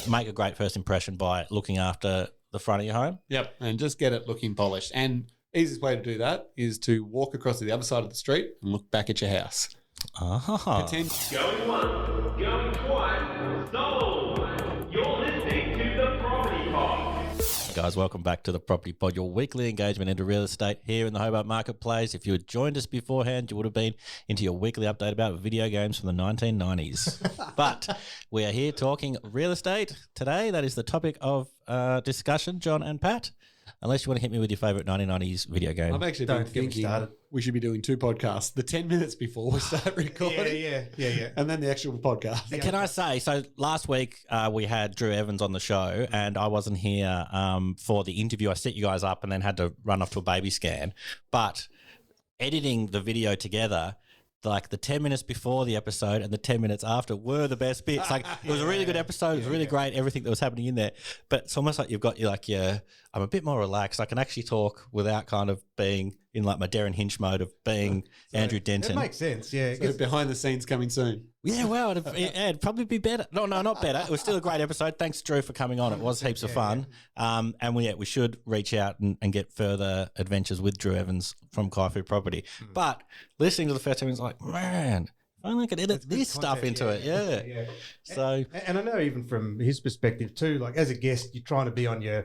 make a great first impression by looking after the front of your home. Yep, and just get it looking polished. And easiest way to do that is to walk across to the other side of the street and look back at your house. Pretend Going once, going twice, sold. You're listening to the Property Pod. Guys, welcome back to the Property Pod, your weekly engagement into real estate here in the Hobart Marketplace. If you had joined us beforehand, you would have been into your weekly update about video games from the 1990s. But we are here talking real estate today. That is the topic of discussion, John and Pat. Unless you want to hit me with your favourite 1990s video game. I've actually been thinking we should be doing two podcasts. The 10 minutes before we start recording. Yeah. And then the actual podcast. Can I say, so last week we had Drew Evans on the show and I wasn't here for the interview. I set you guys up and then had to run off to a baby scan. But editing the video together, like the 10 minutes before the episode and the 10 minutes after were the best bits. Like it was a really good episode. It was really great, everything that was happening in there. But it's almost like you've got I'm a bit more relaxed. I can actually talk without kind of being in like my Darren Hinch mode of being Andrew Denton. It makes sense, yeah. So behind the scenes coming soon. Yeah, well, it'd probably be better. No, not better. It was still a great episode. Thanks, Drew, for coming on. It was heaps of fun. And we should reach out and get further adventures with Drew Evans from Kaifu Property. But listening to the first time, it's like, man, if only I could edit this stuff into it. Yeah. So, and I know even from his perspective too, like as a guest, you're trying to be on your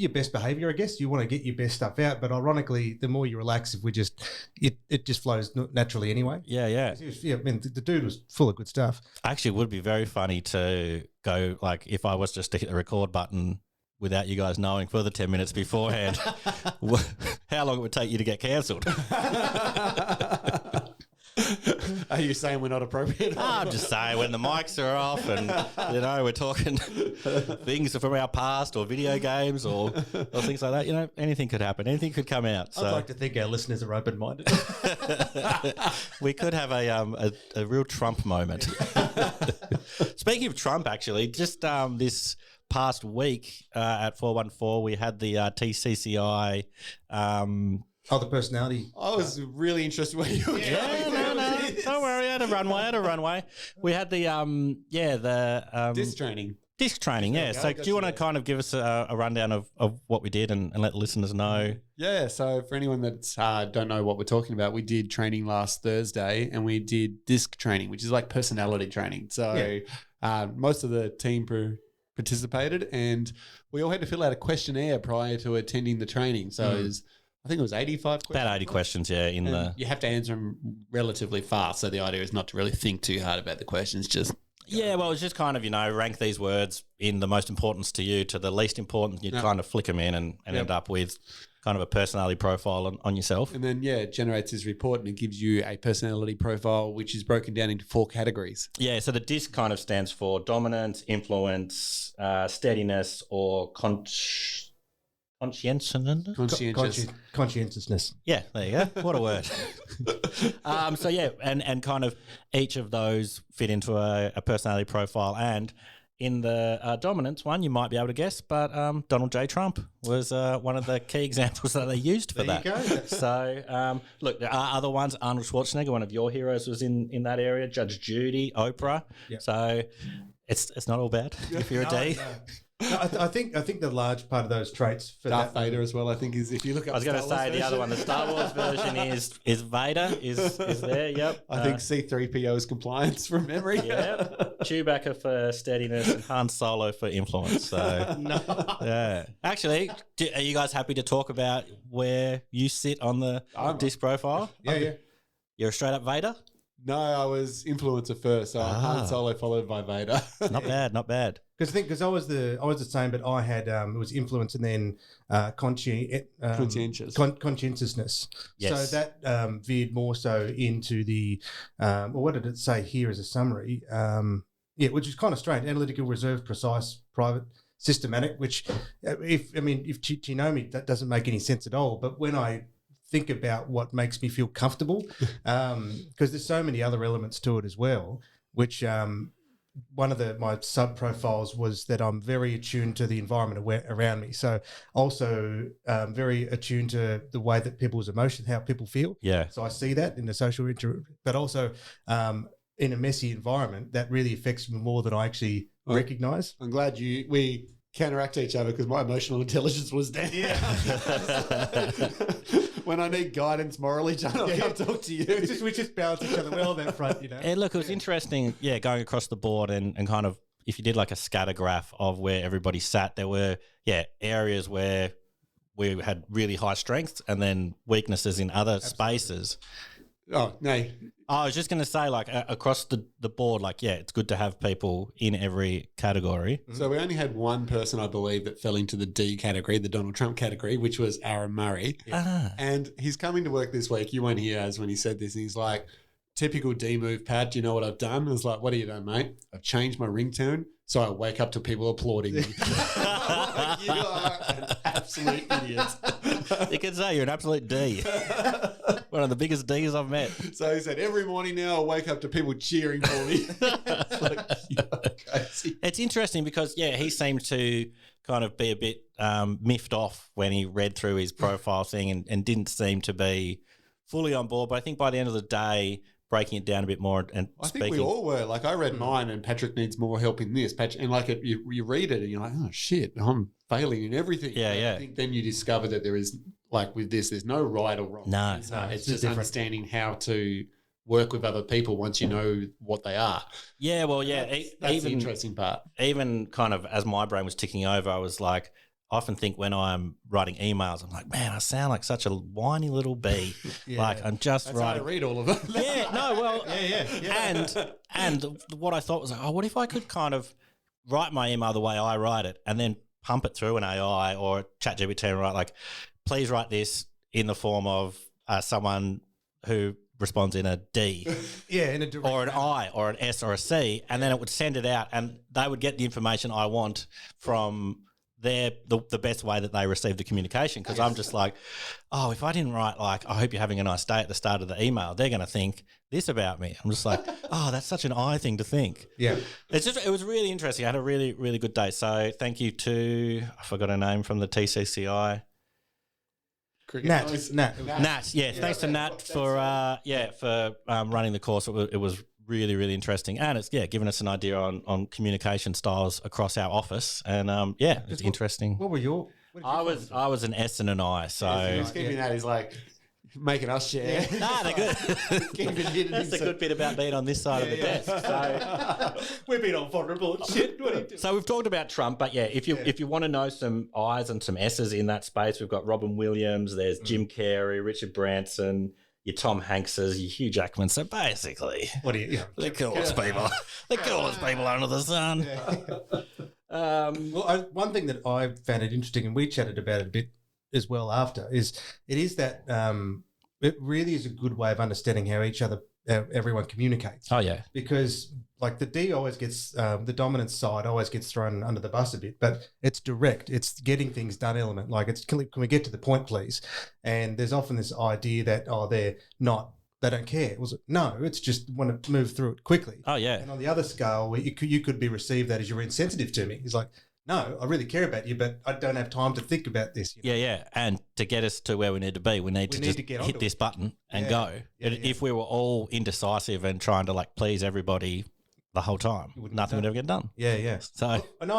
best behaviour, I guess. You want to get your best stuff out. But ironically, the more you relax, it just flows naturally anyway. Yeah. I mean, the dude was full of good stuff. Actually, it would be very funny to go, like, if I was just to hit the record button without you guys knowing for the 10 minutes beforehand, how long it would take you to get cancelled. Are you saying we're not appropriate? I'm just saying when the mics are off and, we're talking things from our past or video games or things like that, anything could happen. Anything could come out. So I'd like to think our listeners are open-minded. we could have a real Trump moment. Speaking of Trump, actually, just this past week at 414, we had the TCCI the personality. I was really interested where you were going. No. Don't worry. I had a runway. We had the disc training. Disc training, yeah. So do you want to kind of give us a rundown of what we did and let the listeners know? Yeah, so for anyone that don't know what we're talking about, we did training last Thursday and we did disc training, which is like personality training. So most of the team participated and we all had to fill out a questionnaire prior to attending the training. So I think it was 85 questions. About 80 questions, yeah. You have to answer them relatively fast. So the idea is not to really think too hard about the questions, just... Yeah, well, it's just kind of, rank these words in the most importance to you to the least important. You kind of flick them in and end up with kind of a personality profile on yourself. And then, it generates this report and it gives you a personality profile, which is broken down into 4 categories. Yeah, so the DISC kind of stands for dominance, influence, steadiness, or conscientiousness. Yeah, there you go. What a word. And kind of each of those fit into a personality profile. And in the dominance one, you might be able to guess, but Donald J. Trump was one of the key examples that they used for that. There you go. So, look, there are other ones. Arnold Schwarzenegger, one of your heroes, was in that area. Judge Judy, Oprah. Yep. So it's not all bad if you're a D. No. No, I think the large part of those traits for Darth Vader as well, I think, is if you look up. I was going to say the other one, the Star Wars version is Vader is there. Yep. I think C-3PO's compliance from memory. Yeah. Chewbacca for steadiness and Han Solo for influence. So yeah. Actually, are you guys happy to talk about where you sit on the disc profile? Yeah. You're a straight up Vader? No, I was influencer first, so Han Solo followed by Vader. Not bad. Because I was the same, but I had it was influence and then conscientiousness. Yes. So that veered more so into the what did it say here as a summary? Which is kind of strange. Analytical, reserved, precise, private, systematic. Which, if you know me, that doesn't make any sense at all. But when I think about what makes me feel comfortable, because there's so many other elements to it as well, which one of my sub profiles was that I'm very attuned to the environment around me. So also very attuned to the way that people's emotions, how people feel. Yeah. So I see that in the social but also in a messy environment that really affects me more than I actually recognise. I'm glad we counteract each other because my emotional intelligence was down. Yeah. When I need guidance morally, John, I'll come talk to you. We just balance each other well on that front, you know. And look, it was interesting, going across the board and kind of, if you did like a scatter graph of where everybody sat, there were, areas where we had really high strengths and then weaknesses in other spaces. Oh, no. I was just going to say, like, across the board, like, it's good to have people in every category. So we only had one person, I believe, that fell into the D category, the Donald Trump category, which was Aaron Murray. Ah. And he's coming to work this week. You weren't here as when he said this. And he's like, typical D move, Pat. Do you know what I've done? I was like, what have you done, mate? I've changed my ringtone. So I wake up to people applauding me. You are an absolute idiot. You can say you're an absolute D. One of the biggest Ds I've met. So he said, every morning now I wake up to people cheering for me. It's like, you're crazy. It's interesting because, he seemed to kind of be a bit miffed off when he read through his profile thing and didn't seem to be fully on board. But I think by the end of the day, breaking it down a bit more and I speaking. think we all were. Like, I read mine and Patrick needs more help in this. And like, you read it and you're like, oh, shit, I'm failing in everything. Yeah, But yeah. I think then you discover that there is, like with this, there's no right or wrong. No. It's it's just different. understanding how to work with other people once you know what they are. Yeah, well, That's the even interesting part. even kind of as my brain was ticking over, I was like, I often think when I'm writing emails, I'm like, man, I sound like such a whiny little bee. Like I'm just That's how I writing. read all of them. Yeah, no, well, Yeah. and what I thought was like, oh, what if I could kind of write my email the way I write it and then pump it through an AI or ChatGPT and write like, please write this in the form of someone who responds in a D Yeah, in a direct or an I or an S or a C, and then it would send it out and they would get the information I want from the best way that they receive the communication. Because I'm just like, oh, if I didn't write like, I hope you're having a nice day at the start of the email, they're going to think this about me. I'm just like, oh, that's such an I thing to think. Yeah. It was really interesting. I had a really, really good day. So thank you to, I forgot her name from the TCCI. Nat. Nat, yeah. Thanks to Nat for running the course. It was really, really interesting, and it's given us an idea on communication styles across our office, and it's interesting. What were your? What did you I was an S and an I, so He's keeping that. He's like making us share. nah, they're good. Keeping it in That's the himself. good bit about being on this side of the desk. So, We've been on vulnerable and shit. What do you do? so we've talked about Trump, but if you want to know some I's and some S's in that space, we've got Robin Williams, there's Jim Carrey, Richard Branson, your Tom Hankses, your Hugh Jackman. So basically, What do you? Yeah. the coolest people, the coolest people under the sun. Well, one thing that I found it interesting, and we chatted about it a bit as well after, is that it really is a good way of understanding how everyone communicates. Oh yeah, Because like the D always gets the dominant side always gets thrown under the bus a bit, but it's direct. It's getting things done element. Like it's can we get to the point, please? And there's often this idea that they don't care. No, it's just want to move through it quickly. oh yeah. And on the other scale, where you could be received that as you're insensitive to me. He's like, no, I really care about you, but I don't have time to think about this. You know? Yeah. And to get us to where we need to be, we need to need just to get hit onto this button and Yeah. go. Yeah, And if we were all indecisive and trying to like please everybody the whole time, wouldn't nothing get would ever get done. Yeah, yeah. So And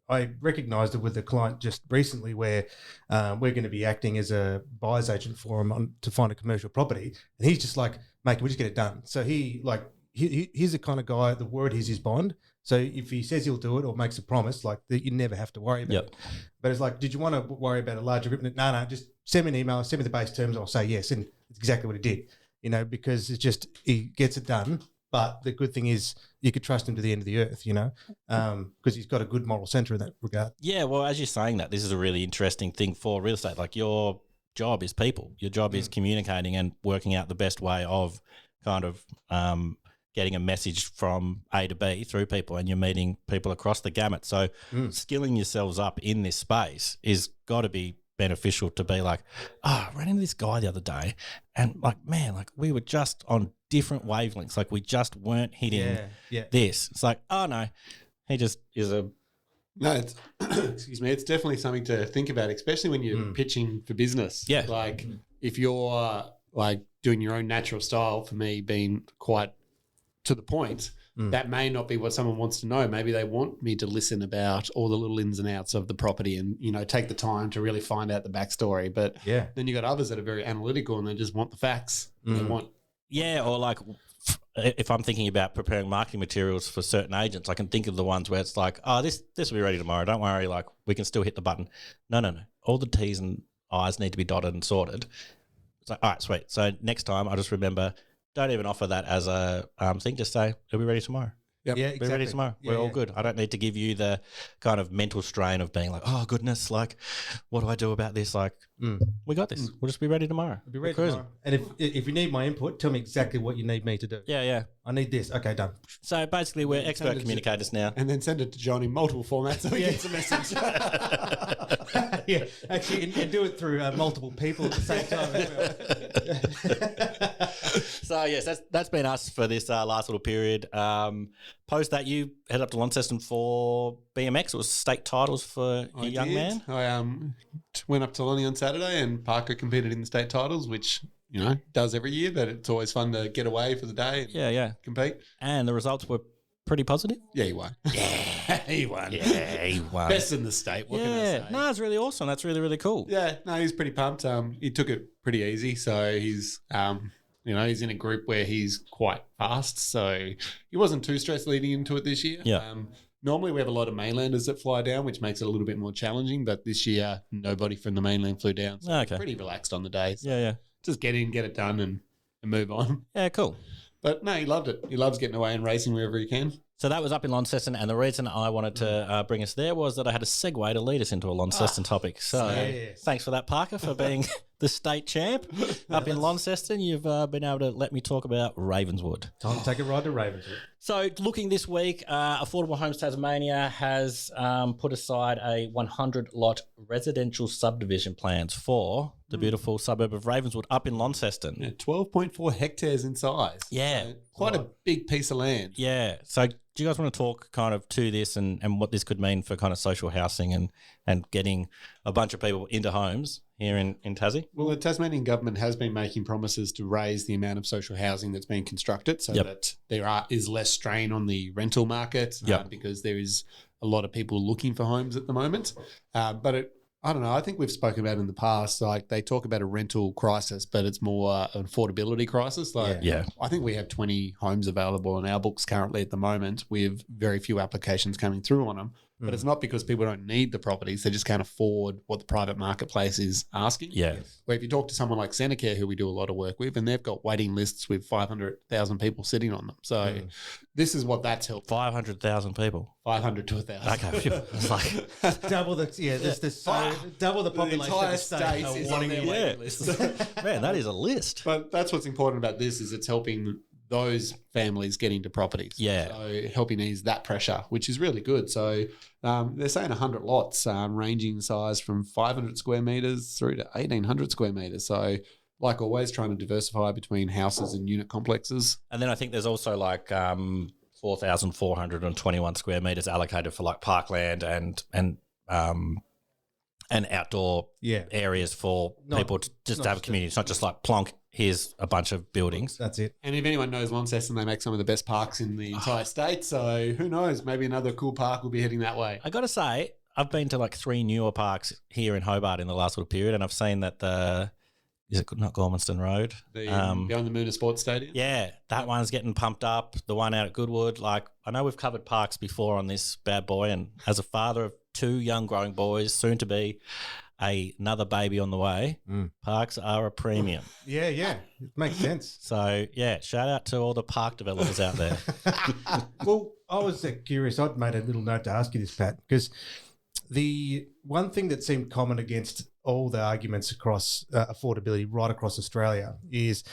I recognised it with a client just recently where we're going to be acting as a buyer's agent for him to find a commercial property, and he's just like, mate, can we just get it done? So he's the kind of guy. The word is his bond. So if he says he'll do it or makes a promise, like you never have to worry about Yep. it. But it's like, did you want to worry about a larger agreement? No, just send me an email, send me the base terms, I'll say yes, and it's exactly what he did. You know, because it's just he gets it done. But the good thing is you could trust him to the end of the earth, you know, because he's got a good moral centre in that regard. yeah, well, as you're saying that, this is a really interesting thing for real estate. Like your job is people. Your job is communicating and working out the best way of kind of getting a message from A to B through people, and you're meeting people across the gamut. So skilling yourselves up in this space is got to be beneficial to be like, I ran into this guy the other day and like, man, like we were just on different wavelengths. Like we just weren't hitting Yeah. this. It's like, oh no, he just is a No, it's, excuse me. It's definitely something to think about, especially when you're pitching for business. Yeah. Like if you're like doing your own natural style, for me being quite to the point, that may not be what someone wants to know. Maybe they want me to listen about all the little ins and outs of the property and, take the time to really find out the backstory. But then you got others that are very analytical and they just want the facts. They want. Yeah, or like if I'm thinking about preparing marketing materials for certain agents, I can think of the ones where it's like, oh, this will be ready tomorrow. Don't worry, like we can still hit the button. No. All the T's and I's need to be dotted and sorted. It's like, all right, sweet. So next time I'll just remember, don't even offer that as a thing. Just say, it'll be ready tomorrow. Yep. Yeah, Be ready exactly. tomorrow. We're all good. I don't need to give you the kind of mental strain of being like, oh, goodness, like, what do I do about this? Like, we got this. We'll just be ready tomorrow. Be ready We're cruising. tomorrow. And if you need my input, tell me exactly what you need me to do. Yeah. I need this. Okay, done. So basically, we're expert Send it to- communicators now. And then send it to John in multiple formats so he gets the message. Yeah, actually, and do it through multiple people at the same time as well. So yes, that's been us for this last little period. Post that, you head up to Launceston for BMX. It was state titles for a young man. I went up to Lonnie on Saturday and Parker competed in the state titles, which, does every year, but it's always fun to get away for the day and Yeah. compete. And the results were pretty positive. Yeah, he won. Yeah, he won. Yeah, he won. Best in the state. What can I say? No, it's really awesome. That's really, really cool. Yeah, no, he's pretty pumped. He took it pretty easy, so he's he's in a group where he's quite fast, so he wasn't too stressed leading into it this year. Yeah. Normally we have a lot of mainlanders that fly down, which makes it a little bit more challenging, but this year nobody from the mainland flew down, so Okay. pretty relaxed on the day. So Yeah. just get in, get it done, and move on. Yeah, cool. But no, he loved it. He loves getting away and racing wherever he can. So that was up in Launceston, and the reason I wanted to bring us there was that I had a segue to lead us into a Launceston topic. So yes. thanks for that, Parker, for being the state champ up in Launceston. You've been able to let me talk about Ravenswood. Time to take a ride to Ravenswood. So looking this week, Affordable Homes Tasmania has put aside a 100-lot residential subdivision plans for the beautiful suburb of Ravenswood up in Launceston. Yeah, 12.4 hectares in size. Yeah. So quite a big piece of land. Yeah. So do you guys want to talk kind of to this and what this could mean for kind of social housing and getting a bunch of people into homes here in Tassie? Well, the Tasmanian government has been making promises to raise the amount of social housing that's being constructed so that there is less strain on the rental market because there is a lot of people looking for homes at the moment. But I don't know. I think we've spoken about it in the past. Like they talk about a rental crisis, but it's more an affordability crisis. Like I think we have 20 homes available in our books currently at the moment with very few applications coming through on them. But it's not because people don't need the properties. They just can't afford what the private marketplace is asking. Yeah. Where if you talk to someone like Centacare, who we do a lot of work with, and they've got waiting lists with 500,000 people sitting on them. So this is what that's helped. 500,000 people. 500 to 1,000. Okay. Phew. It's like, Double the double the population entire of the state state are is wanting on their to- waiting list. man, that is a list. But that's what's important about this is it's helping those families get into properties. Yeah. So helping ease that pressure, which is really good. So they're saying 100 lots ranging in size from 500 square metres through to 1,800 square metres. So like always, trying to diversify between houses and unit complexes. And then I think there's also like 4,421 square metres allocated for like parkland and outdoor areas for people to just have a community. It's not just like plonk, here's a bunch of buildings. That's it. And if anyone knows Launceston, they make some of the best parks in the entire state. So who knows? Maybe another cool park will be heading that way. I got to say, I've been to like 3 newer parks here in Hobart in the last little period, and I've seen that is it not Gormanston Road? The Beyond the Moon Sports Stadium. Yeah, that one's getting pumped up. The one out at Goodwood. Like, I know we've covered parks before on this bad boy, and as a father of 2 young growing boys, soon to be another baby on the way, parks are a premium. Yeah, it makes sense. So, yeah, shout out to all the park developers out there. Well, I was curious. I'd made a little note to ask you this, Pat, because the one thing that seemed common against all the arguments across affordability right across Australia is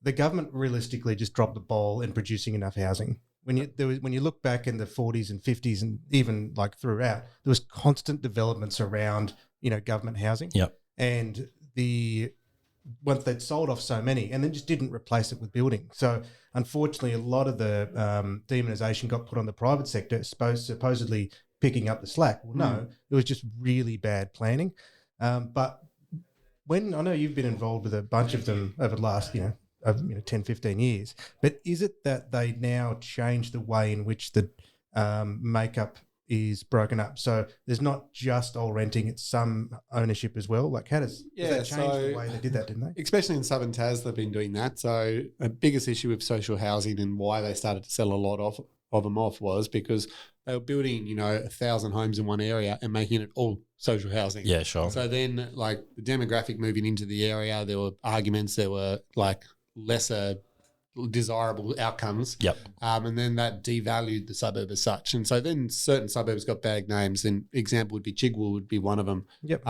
the government realistically just dropped the ball in producing enough housing. When you look back in the 40s and 50s and even like throughout, there was constant developments around, government housing. Yep. And once they'd sold off so many and then just didn't replace it with building. So unfortunately, a lot of the demonisation got put on the private sector, supposedly picking up the slack. Well, no, it was just really bad planning. But when I know you've been involved with a bunch of them over the last, 10, 15 years. But is it that they now change the way in which the makeup is broken up? So there's not just all renting, it's some ownership as well. Like does that change the way they did that, didn't they? Especially in Southern Tas, they've been doing that. So a biggest issue with social housing and why they started to sell a lot of them off was because they were building, 1,000 homes in one area and making it all social housing. Yeah, sure. So then like the demographic moving into the area, there were arguments, there were like lesser desirable outcomes. Yep. And then that devalued the suburb as such. And so then certain suburbs got bad names. And example would be Chigwell would be one of them. Yep.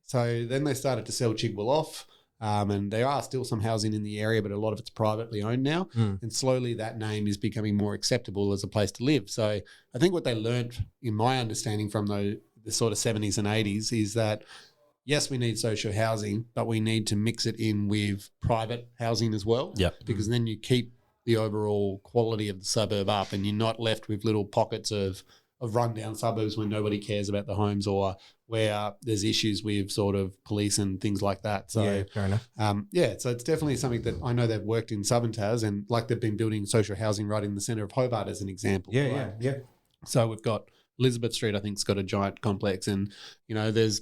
So then they started to sell Chigwell off. And there are still some housing in the area, but a lot of it's privately owned now. And slowly that name is becoming more acceptable as a place to live. So I think what they learned, in my understanding from the sort of 70s and 80s, is that yes, we need social housing, but we need to mix it in with private housing as well. Yep. Because then you keep the overall quality of the suburb up and you're not left with little pockets of rundown suburbs where nobody cares about the homes or where there's issues with sort of police and things like that. So, yeah, fair enough. So it's definitely something that I know they've worked in Southern Tas and like they've been building social housing right in the centre of Hobart as an example. Yeah. So we've got Elizabeth Street, I think, has got a giant complex and, there's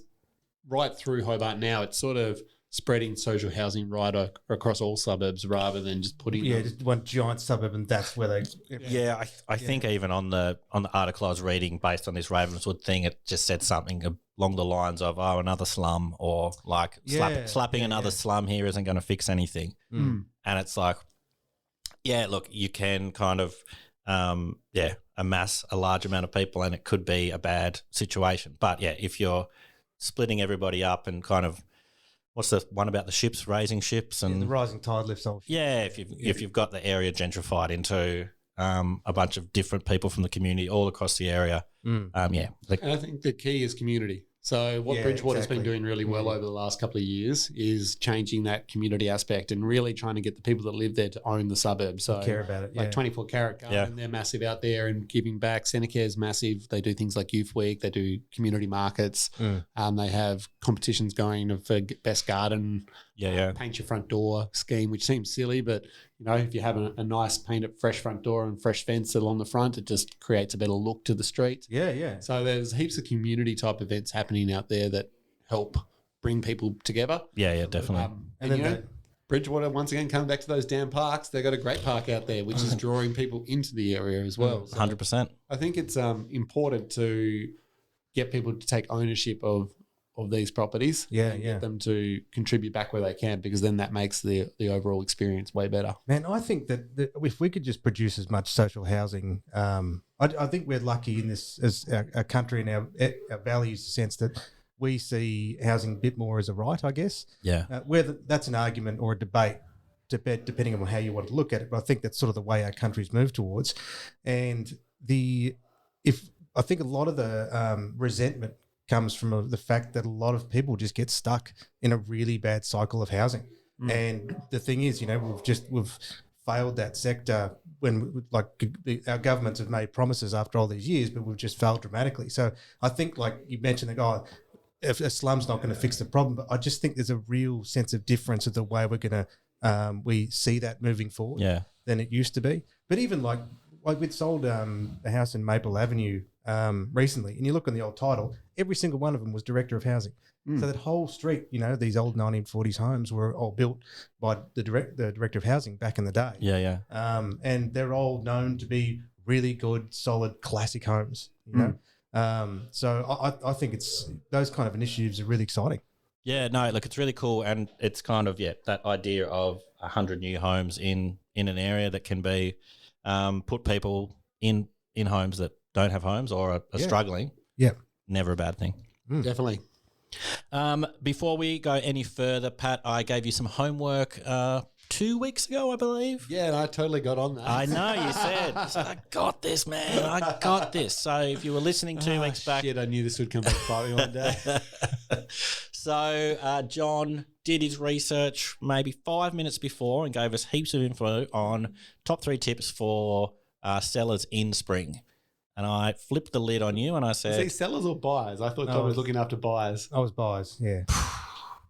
right through Hobart now, it's sort of spreading social housing right across all suburbs rather than just putting just one giant suburb and that's where they I think even on the article I was reading based on this Ravenswood thing, it just said something along the lines of another slum or like slapping another slum here isn't going to fix anything. And it's like, look, you can kind of amass a large amount of people and it could be a bad situation. But if you're splitting everybody up and kind of what's the one about the ships, raising ships and the rising tide lifts all. If you've got the area gentrified into a bunch of different people from the community all across the area. And I think the key is community. So what Bridgewater's been doing really well over the last couple of years is changing that community aspect and really trying to get the people that live there to own the suburb. So care about it. Like 24 Carat Garden, they're massive out there and giving back. Senecare's massive. They do things like Youth Week. They do community markets. They have competitions going for best garden. Paint your front door scheme, which seems silly, but if you have a nice painted fresh front door and fresh fence along the front, it just creates a better look to the street. So there's heaps of community type events happening out there that help bring people together. Definitely. And then Bridgewater, once again, coming back to those damn parks, they've got a great park out there, which is drawing people into the area as well. So 100%. I think it's important to get people to take ownership of these properties and get them to contribute back where they can, because then that makes the overall experience way better. Man, I think that if we could just produce as much social housing, I think we're lucky in this as a country and our values, the sense that we see housing a bit more as a right, I guess. Whether that's an argument or a debate, depending on how you want to look at it. But I think that's sort of the way our country's moved towards. And I think a lot of the resentment comes from the fact that a lot of people just get stuck in a really bad cycle of housing. And the thing is, we've failed that sector when our governments have made promises after all these years, but we've just failed dramatically. So I think, like you mentioned, if a slum's not going to fix the problem, but I just think there's a real sense of difference of the way we're going to we see that moving forward than it used to be. But even like we'd sold a house in Maple Avenue recently, and you look on the old title, every single one of them was director of housing. So that whole street, these old 1940s homes were all built by the director of housing back in the day. And they're all known to be really good, solid, classic homes. So I think it's those kind of initiatives are really exciting. Look, it's really cool, and it's kind of that idea of 100 new homes in an area that can be put people in homes that don't have homes or are struggling. Never a bad thing. Definitely. Before we go any further, Pat, I gave you some homework 2 weeks ago, I believe. Yeah, and I totally got on that. I know, you said. I got this, man. I got this. So if you were listening 2 weeks back. Shit, I knew this would come back by me one day. So John did his research maybe 5 minutes before and gave us heaps of info on top 3 tips for sellers in spring. And I flipped the lid on you and I said... Is he sellers or buyers? I thought Tom was looking after buyers. I was buyers, yeah.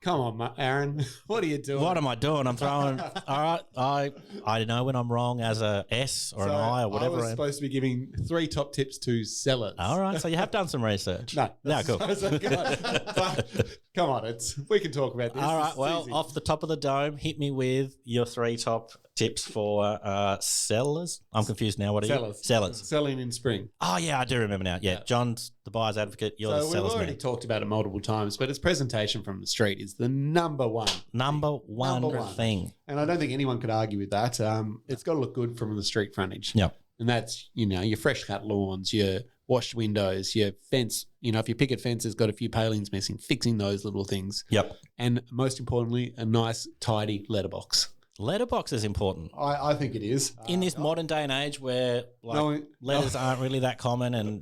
Come on, Aaron. What are you doing? What am I doing? I'm throwing. All right, I know when I'm wrong as a S or an I or whatever. I was supposed to be giving 3 top tips to sellers. All right, so you have done some research. No, cool. But come on, we can talk about this. All This right, is well, easy. off the top of the dome, hit me with your 3 top tips for sellers. I'm confused now. What are you? Sellers. Selling in spring. Oh, yeah, I do remember now. Yeah, John's the buyer's advocate. You're the So we've seller's already man. talked about it multiple times, but its presentation from the street is the number one. Number one thing. And I don't think anyone could argue with that. It's got to look good from the street frontage. Yep. And that's, your fresh cut lawns, your washed windows, your fence. If your picket fence has got a few palings missing, fixing those little things. Yep. And most importantly, a nice, tidy letterbox. Letterbox is important. I think it is. In this modern day and age where letters aren't really that common and,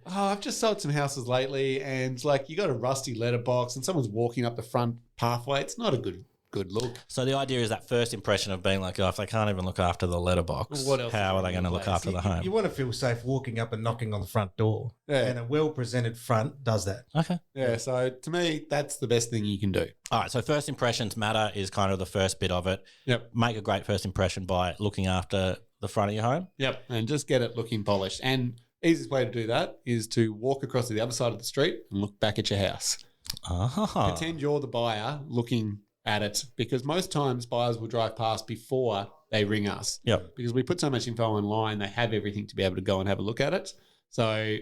I've just sold some houses lately and you got a rusty letterbox and someone's walking up the front pathway. It's not a good look. So the idea is that first impression of being like, if they can't even look after the letterbox, What else how is are they going to in look place? after the home? You want to feel safe walking up and knocking on the front door. Yeah. And a well-presented front does that. Okay. Yeah, so to me, that's the best thing you can do. All right. So first impressions matter is kind of the first bit of it. Yep. Make a great first impression by looking after the front of your home. Yep. And just get it looking polished. And easiest way to do that is to walk across to the other side of the street and look back at your house. Pretend you're the buyer looking at it, because most times buyers will drive past before they ring us. Yep. Because we put so much info online, they have everything to be able to go and have a look at it. So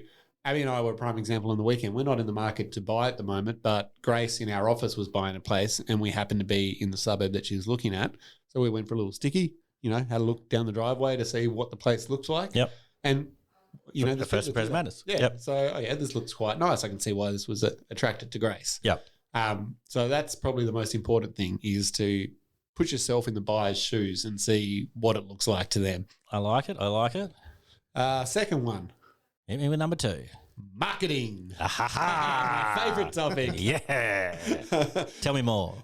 Abby and I were a prime example on the weekend. We're not in the market to buy at the moment, but Grace in our office was buying a place and we happened to be in the suburb that she was looking at. So we went for a little sticky, had a look down the driveway to see what the place looks like. Yep. And The first impression matters. Yeah. Yep. So, this looks quite nice. I can see why this was attracted to Grace. Yep. So that's probably the most important thing, is to put yourself in the buyer's shoes and see what it looks like to them. I like it. Second one, Hit me with number 2. marketing. Ah, My favorite topic. Yeah. Tell me more.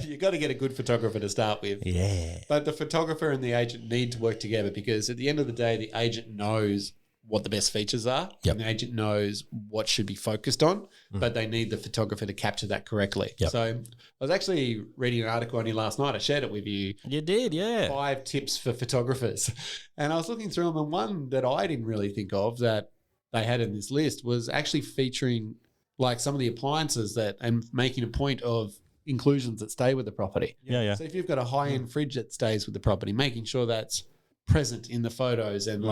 You got to get a good photographer to start with. Yeah. But the photographer and the agent need to work together, because at the end of the day, the agent knows what the best features are. Yep. And the agent knows what should be focused on, but they need the photographer to capture that correctly. Yep. So I was actually reading an article on you last night. I shared it with you. You did, yeah. 5 tips for photographers. And I was looking through them, and one that I didn't really think of that they had in this list was actually featuring some of the appliances and making a point of inclusions that stay with the property. Yeah. So if you've got a high-end fridge that stays with the property, making sure that's present in the photos and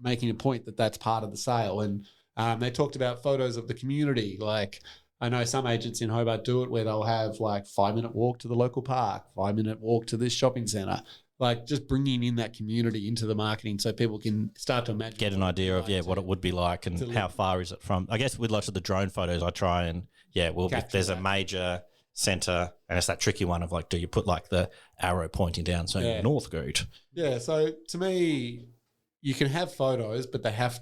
making a point that that's part of the sale. And they talked about photos of the community. I know some agents in Hobart do it where they'll have 5-minute walk to the local park, 5-minute walk to this shopping centre. Just bringing in that community into the marketing so people can start to imagine. Get an idea of, what it would be like and how far is it from. I guess with lots of the drone photos, I try and, if there's a major centre, and it's that tricky one of do you put the arrow pointing down saying Northcote? Yeah, so to me, you can have photos, but they have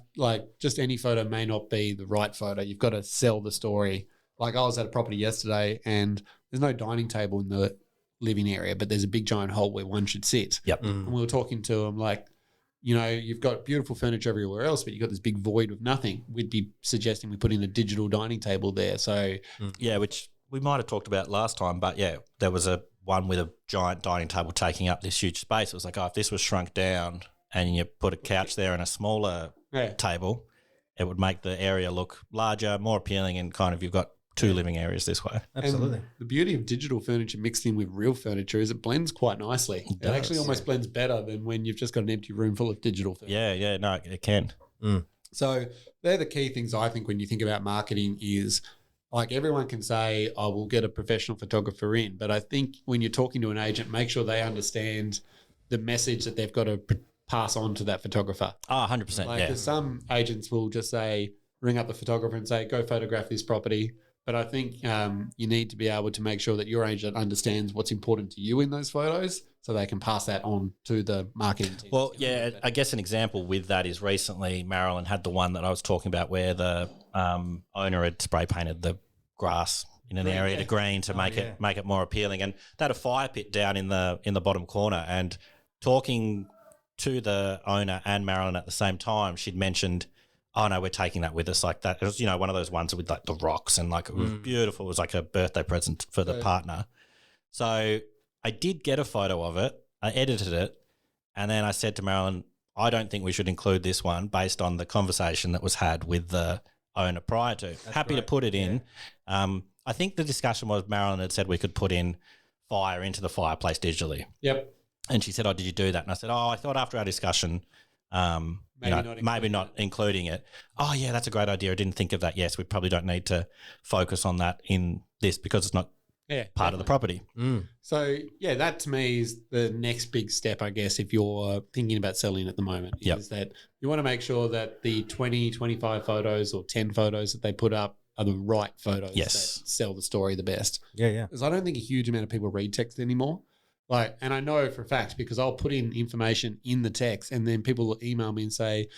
just any photo may not be the right photo. You've got to sell the story. I was at a property yesterday and there's no dining table in the living area, but there's a big giant hole where one should sit. Yep. And we were talking to them you've got beautiful furniture everywhere else, but you've got this big void with nothing. We'd be suggesting we put in a digital dining table there. So yeah, which we might have talked about last time, but there was a one with a giant dining table taking up this huge space. It was if this was shrunk down and you put a couch there and a smaller table, it would make the area look larger, more appealing, and kind of you've got 2 living areas this way. Absolutely. And the beauty of digital furniture mixed in with real furniture is it blends quite nicely. It actually almost blends better than when you've just got an empty room full of digital furniture. No, it can. So they're the key things I think when you think about marketing is everyone can say, we'll get a professional photographer in. But I think when you're talking to an agent, make sure they understand the message that they've got to pass on to that photographer. 100%, yeah. Because some agents will just say, ring up the photographer and say, go photograph this property. But I think you need to be able to make sure that your agent understands what's important to you in those photos so they can pass that on to the marketing team. Well, yeah, I guess an example with that is recently Marilyn had the one that I was talking about where the owner had spray painted the grass in an area to green to make it more appealing, and they had a fire pit down in the bottom corner. And talking to the owner and Marilyn at the same time, she'd mentioned, oh no, we're taking that with us like that. It was, one of those ones with like the rocks and like it was beautiful. It was like a birthday present for the partner. So I did get a photo of it. I edited it. And then I said to Marilyn, I don't think we should include this one based on the conversation that was had with the owner prior to. Happy to put it in. I think the discussion was Marilyn had said we could put in fire into the fireplace digitally. Yep. And she said, oh, did you do that? And I said, oh, I thought after our discussion, maybe not including it. Oh, yeah, that's a great idea. I didn't think of that. Yes, we probably don't need to focus on that in this because it's not part of the property. So, yeah, that to me is the next big step, I guess, if you're thinking about selling at the moment, is that you want to make sure that the 20, 25 photos or 10 photos that they put up are the right photos that sell the story the best. Yeah. Because I don't think a huge amount of people read text anymore. And I know for a fact because I'll put in information in the text and then people will email me and say,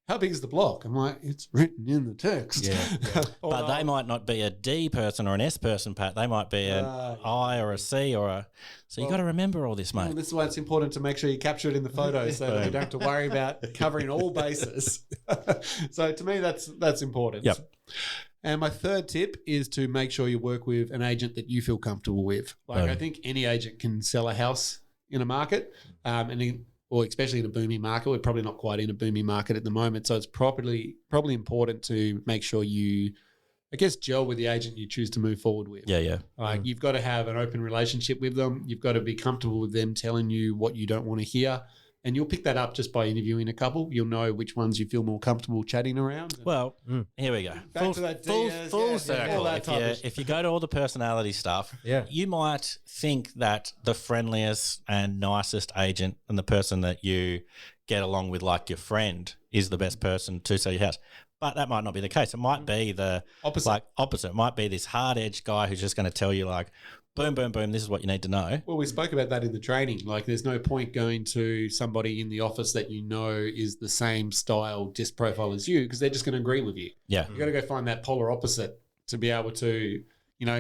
how big is the block? I'm like, it's written in the text. Yeah. But they might not be a D person or an S person, Pat. They might be an I or a C or a. So you got to remember all this, mate. Well, this is why it's important to make sure you capture it in the photos so that you don't have to worry about covering all bases. So to me, that's important. Yep. And my third tip is to make sure you work with an agent that you feel comfortable with. I think any agent can sell a house in a market, or especially in a booming market. We're probably not quite in a booming market at the moment. So it's probably important to make sure you, I guess, gel with the agent you choose to move forward with. Yeah. You've got to have an open relationship with them. You've got to be comfortable with them telling you what you don't want to hear. And you'll pick that up just by interviewing a couple. You'll know which ones you feel more comfortable chatting around. Well, here we go. Back to that full circle. If you go to all the personality stuff, you might think that the friendliest and nicest agent and the person that you get along with like your friend is the best person to sell your house. But that might not be the case. It might be the opposite. It might be this hard-edged guy who's just going to tell you like, boom, boom, boom, this is what you need to know. Well, we spoke about that in the training. Like there's no point going to somebody in the office that you know is the same style disc profile as you because they're just going to agree with you. Yeah. You got to go find that polar opposite to be able to,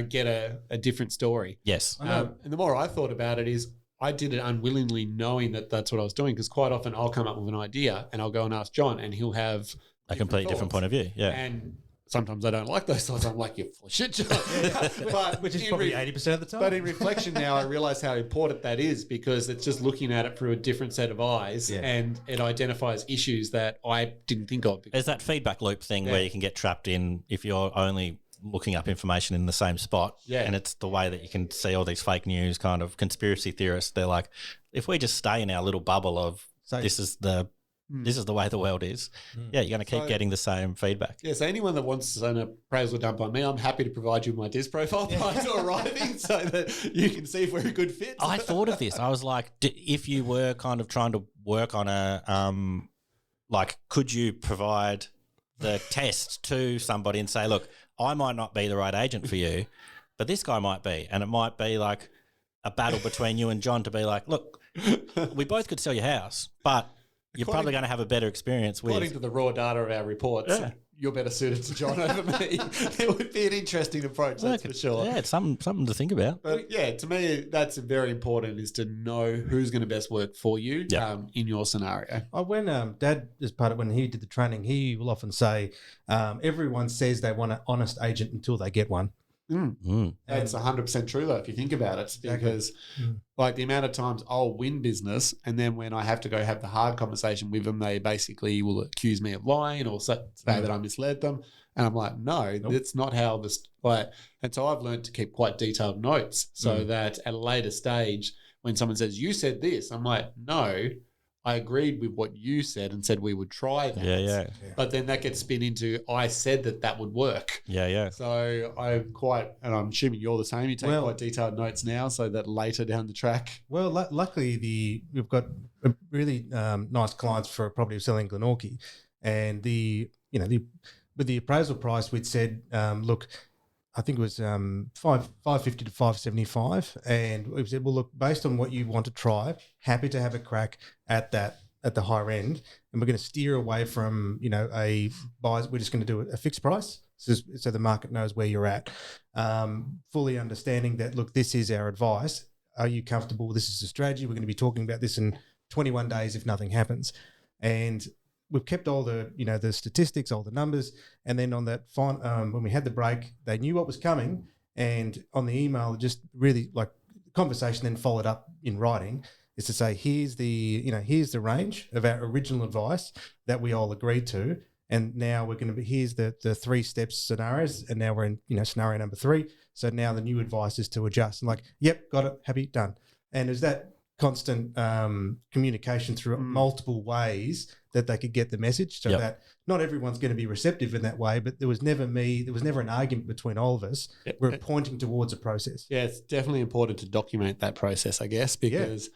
get a different story. Yes. And the more I thought about it is I did it unwillingly knowing that that's what I was doing because quite often I'll come up with an idea and I'll go and ask John and he'll have a completely different point of view. Yeah. And sometimes I don't like those thoughts. I'm like, you're full of shit, John. Which is probably 80% of the time. But in reflection now, I realize how important that is because it's just looking at it through a different set of eyes and it identifies issues that I didn't think of. There's that feedback loop thing where you can get trapped in if you're only looking up information in the same spot. Yeah. And it's the way that you can see all these fake news kind of conspiracy theorists. They're like, if we just stay in our little bubble of this is the way the world is. Yeah, you're going to keep getting the same feedback. Yeah, so anyone that wants an appraisal done by me, I'm happy to provide you with my disc profile prior to arriving so that you can see if we're a good fit. I thought of this. I was like, if you were kind of trying to work on a, could you provide the test to somebody and say, look, I might not be the right agent for you, but this guy might be. And it might be like a battle between you and John to be like, look, we both could sell your house, but you're probably going to have a better experience with. According to the raw data of our reports, you're better suited to John over me. It would be an interesting approach, that's for sure. Yeah, it's something to think about. But yeah, to me, that's very important is to know who's going to best work for you in your scenario. When Dad is part of when he did the training, he will often say, everyone says they want an honest agent until they get one. That's 100% true though if you think about it because like the amount of times I'll win business and then when I have to go have the hard conversation with them they basically will accuse me of lying or say that I misled them and I'm like no that's not how this and so I've learned to keep quite detailed notes so that at a later stage when someone says you said this I'm like no I agreed with what you said and said we would try that. Yeah. But then that gets spin into I said that would work. Yeah. So I'm assuming you're the same. You take quite detailed notes now so that later down the track. Well, luckily we've got a really nice clients for a property selling Glenorchy, and with the appraisal price we'd said, look. I think it was $550 to $575, and we said, well, look, based on what you want to try, happy to have a crack at the higher end, and we're going to steer away from a buy. We're just going to do a fixed price, so the market knows where you're at. Fully understanding that, look, this is our advice. Are you comfortable? This is the strategy. We're going to be talking about this in 21 days if nothing happens, and we've kept all the the statistics, all the numbers, and then on that when we had the break, they knew what was coming, and on the email, just really like conversation then followed up in writing is to say here's the range of our original advice that we all agreed to. And now we're going to be, here's the 3 steps scenarios. And now we're in, scenario number 3. So now the new advice is to adjust and like, yep, got it, happy, done. And is that constant communication through multiple ways that they could get the message so that not everyone's going to be receptive in that way, but there was never an argument between all of us. We're pointing towards a process. Yeah, it's definitely important to document that process, I guess, because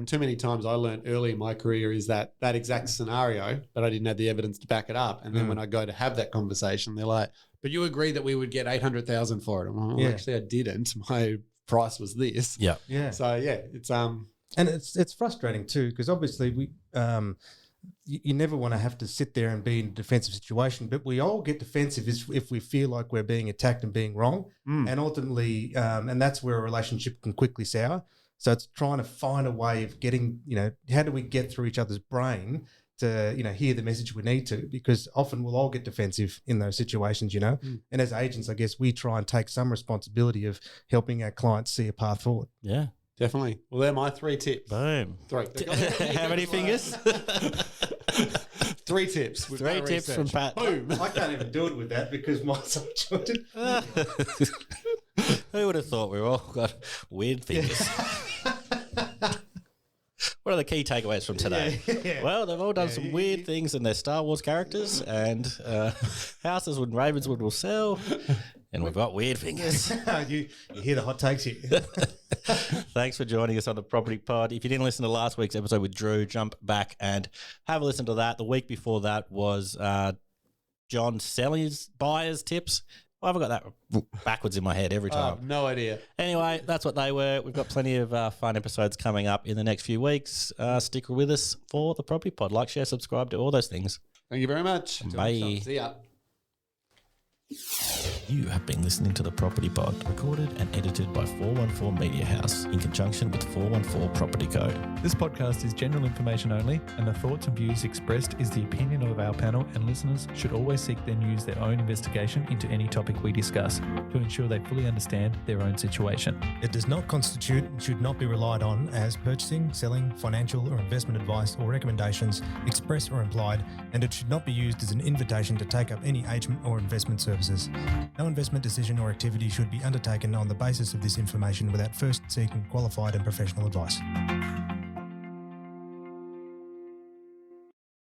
too many times I learned early in my career is that exact scenario, but I didn't have the evidence to back it up. And then when I go to have that conversation, they're like, but you agreed that we would get 800,000 for it. I'm like, well, actually I didn't. My price was this. Yeah. Yeah. So it's and it's frustrating too, because obviously we you never want to have to sit there and be in a defensive situation, but we all get defensive if we feel like we're being attacked and being wrong. And ultimately, and that's where a relationship can quickly sour. So it's trying to find a way of getting, how do we get through each other's brain to, hear the message we need to, because often we'll all get defensive in those situations, And as agents, I guess we try and take some responsibility of helping our clients see a path forward. Yeah. Definitely. Well, they're my 3 tips. Boom. 3. How many fingers? 3 tips. 3 tips from Pat. Boom. I can't even do it with that because mine's so jointed. Who would have thought we all got weird fingers? What are the key takeaways from today? Well, they've all done some weird things in their Star Wars characters, and houses with Ravenswood will sell, and we've got weird fingers. you hear the hot takes here. Thanks for joining us on the Property Pod. If you didn't listen to last week's episode with Drew, jump back and have a listen to that. The week before that was John Sellers buyers tips. Well, I've got that backwards in my head every time. No idea. Anyway, that's what they were. We've got plenty of fun episodes coming up in the next few weeks. Stick with us for the Property Pod. Like, share, subscribe to all those things. Thank you very much. Bye. See ya. You have been listening to the Property Pod, recorded and edited by 414 Media House in conjunction with 414 Property Code. This podcast is general information only, and the thoughts and views expressed is the opinion of our panel, and listeners should always seek then use their own investigation into any topic we discuss to ensure they fully understand their own situation. It does not constitute and should not be relied on as purchasing, selling, financial or investment advice or recommendations, express or implied, and it should not be used as an invitation to take up any agent or investment services. No investment decision or activity should be undertaken on the basis of this information without first seeking qualified and professional advice.